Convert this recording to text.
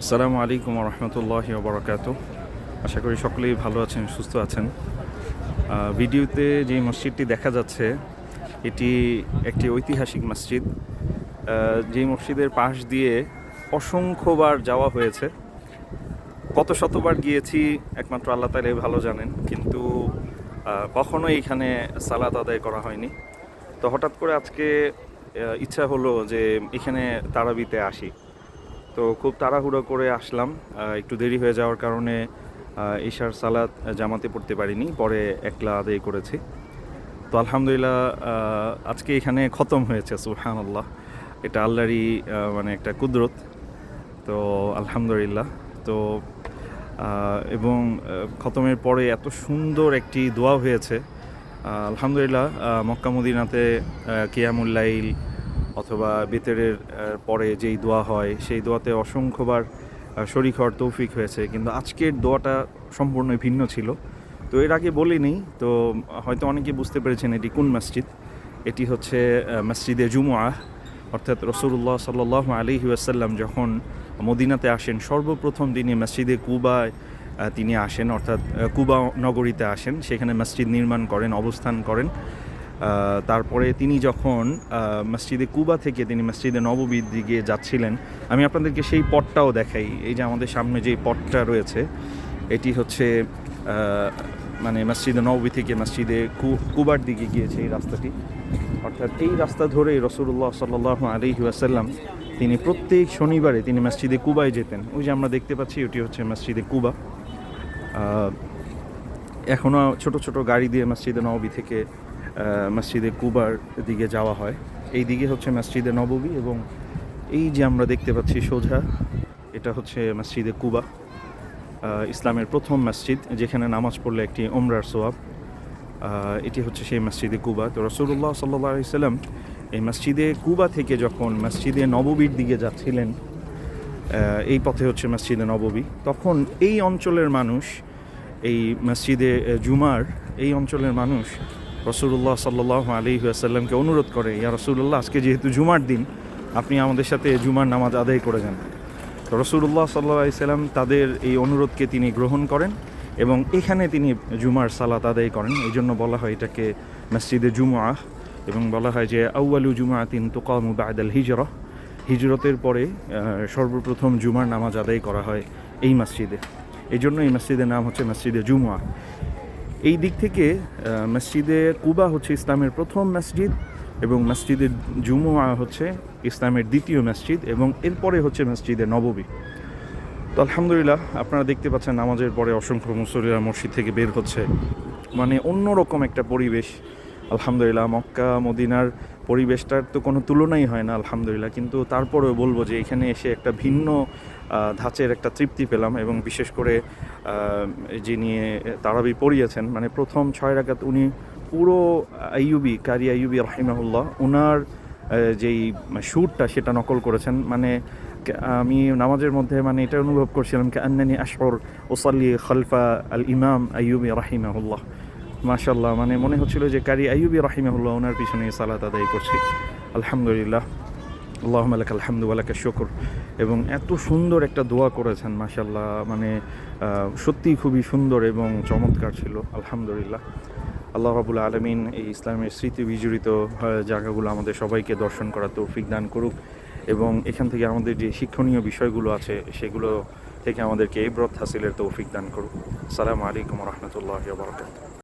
আসসালামু আলাইকুম রহমতুল্লাহি ওবরাকাতুহ। আশা করি সকলেই ভালো আছেন, সুস্থ আছেন। ভিডিওতে যে মসজিদটি দেখা যাচ্ছে এটি একটি ঐতিহাসিক মসজিদ। যেই মসজিদের পাশ দিয়ে অসংখ্যবার যাওয়া হয়েছে। কত শতবার গিয়েছি একমাত্র আল্লাহ তাআলাই ভালো জানেন, কিন্তু কখনোই এখানে সালাত আদায় করা হয়নি। তো হঠাৎ করে আজকে ইচ্ছা হলো যে এখানে তারাবিতে আসি। তো খুব তাড়াহুড়ো করে আসলাম, একটু দেরি হয়ে যাওয়ার কারণে ইশার সালাত জামাতে পড়তে পারিনি, পরে একলা আদায় করেছি। তো আলহামদুলিল্লাহ আজকে এখানে খতম হয়েছে, সুবহানাল্লাহ। এটা আল্লাহরই মানে একটা কুদরত। তো আলহামদুলিল্লাহ। তো এবং খতমের পরে এত সুন্দর একটি দোয়া হয়েছে, আলহামদুলিল্লাহ। মক্কা মদিনাতে কিয়ামুল লাইল অথবা বেতেরের পরে যেই দোয়া হয় সেই দোয়াতে অসংখ্যবার শরীক হওয়ার তৌফিক হয়েছে, কিন্তু আজকের দোয়াটা সম্পূর্ণ ভিন্ন ছিল। তো এর আগে বলিনি, তো হয়তো অনেকে বুঝতে পেরেছেন এটি কোন মসজিদ। এটি হচ্ছে মসজিদে জুমুআ, অর্থাৎ রাসূলুল্লাহ সাল্লাল্লাহু আলাইহি ওয়াসাল্লাম যখন মদিনাতে আসেন সর্বপ্রথম তিনি মসজিদে কুবায় তিনি আসেন, অর্থাৎ কুবা নগরীতে আসেন, সেখানে মসজিদ নির্মাণ করেন, অবস্থান করেন। তারপরে তিনি যখন মসজিদে কুবা থেকে তিনি মসজিদে নববীর দিকে যাচ্ছিলেন, আমি আপনাদেরকে সেই পথটাও দেখাই। এই যে আমাদের সামনে যেই পথটা রয়েছে এটি হচ্ছে মানে মসজিদে নববী থেকে মসজিদে কুবার দিকে গিয়েছে এই রাস্তাটি। অর্থাৎ এই রাস্তা ধরে রাসূলুল্লাহ সাল্লাল্লাহু আলাইহি ওয়াসাল্লাম তিনি প্রত্যেক শনিবারে তিনি মসজিদে কুবায় যেতেন। ওই যে আমরা দেখতে পাচ্ছি ওটি হচ্ছে মসজিদে কুবা। এখনও ছোট ছোট গাড়ি দিয়ে মসজিদে নববী থেকে মসজিদে কুবার দিকে যাওয়া হয়। এই দিকে হচ্ছে মসজিদে নববী, এবং এই যে আমরা দেখতে পাচ্ছি সোজা এটা হচ্ছে মসজিদে কুবা, ইসলামের প্রথম মসজিদ যেখানে নামাজ পড়লে একটি ওমরার সোয়াব। এটি হচ্ছে সেই মসজিদে কুবা। তো রাসূলুল্লাহ সাল্লাল্লাহু আলাইহি সাল্লাম এই মসজিদে কুবা থেকে যখন মসজিদে নববীর দিকে যাচ্ছিলেন, এই পথে হচ্ছে মসজিদে নববী, তখন এই অঞ্চলের মানুষ, এই মসজিদে জুমার এই অঞ্চলের মানুষ রাসূলুল্লাহ সাল্লাল্লাহু আলাইহি ওয়াসাল্লামকে অনুরোধ করে, ইয়া রাসূলুল্লাহ, আজকে যেহেতু জুমার দিন আপনি আমাদের সাথে জুমার নামাজ আদায় করে যান। তো রাসূলুল্লাহ সাল্লাল্লাহু আলাইহি সাল্লাম তাদের এই অনুরোধকে তিনি গ্রহণ করেন এবং এখানে তিনি জুমার সালাত আদায় করেন। এই জন্য বলা হয় এটাকে মসজিদে জুমুআ, এবং বলা হয় যে আউয়ালু জুমআতিন তুকামু বা'দাল হিজরা, হিজরতের পরে সর্বপ্রথম জুমার নামাজ আদায় করা হয় এই মসজিদে। এই জন্য এই মসজিদের নাম হচ্ছে মসজিদে জুমুআ। এই দিক থেকে মসজিদে কুবা হচ্ছে ইসলামের প্রথম মসজিদ, এবং মসজিদে জুমুআ হচ্ছে ইসলামের দ্বিতীয় মসজিদ, এবং এরপরে হচ্ছে মসজিদে নববী। তো আলহামদুলিল্লাহ, আপনারা দেখতে পাচ্ছেন নামাজের পরে অসংখ্য মুসল্লিরা মসজিদ থেকে বের হচ্ছে, মানে অন্যরকম একটা পরিবেশ। আলহামদুলিল্লাহ, মক্কা মদিনার পরিবেশটার তো কোনো তুলনাই হয় না আলহামদুলিল্লাহ, কিন্তু তারপরেও বলবো যে এখানে এসে একটা ভিন্ন ধাঁচের একটা তৃপ্তি পেলাম। এবং বিশেষ করে যিনি তারাবি পড়িয়েছেন, মানে প্রথম 6 রাকাত উনি পুরো আইয়ুবী, কারি আইয়ুবী রাহিমাহুল্লাহ, ওনার যেই সুরটা সেটা নকল করেছেন। মানে আমি নামাজের মধ্যে মানে এটা অনুভব করছিলাম কান্নানি আশউর ওসাল্লি খালফা আল ইমাম আইয়ুবী রাহিমাহুল্লাহ। মাশাআল্লাহ, মানে মনে হচ্ছিল যে কারি আইয়ুবী রাহিমাহুল্লাহ ওনার পিছনে সালাত আদায় করছি। আলহামদুলিল্লাহ, আল্লাহুম্মা লাকাল হামদু ওয়া লাকাশ শুকর। এবং এত সুন্দর একটা দোয়া করেছেন, মাশাআল্লাহ, মানে সত্যিই খুবই সুন্দর এবং চমৎকার ছিল। আলহামদুলিল্লাহ, আল্লাহ রাব্বুল আলামিন এই ইসলামের স্মৃতি বিজড়িত জায়গাগুলো আমাদের সবাইকে দর্শন করার তৌফিক দান করুক, এবং এখান থেকে আমাদের যে শিক্ষণীয় বিষয়গুলো আছে সেগুলো থেকে আমাদেরকে ইবরত হাসিলের তৌফিক দান করুক। আসসালামু আলাইকুম ওয়া রাহমাতুল্লাহি ওয়া বারাকাতুহু।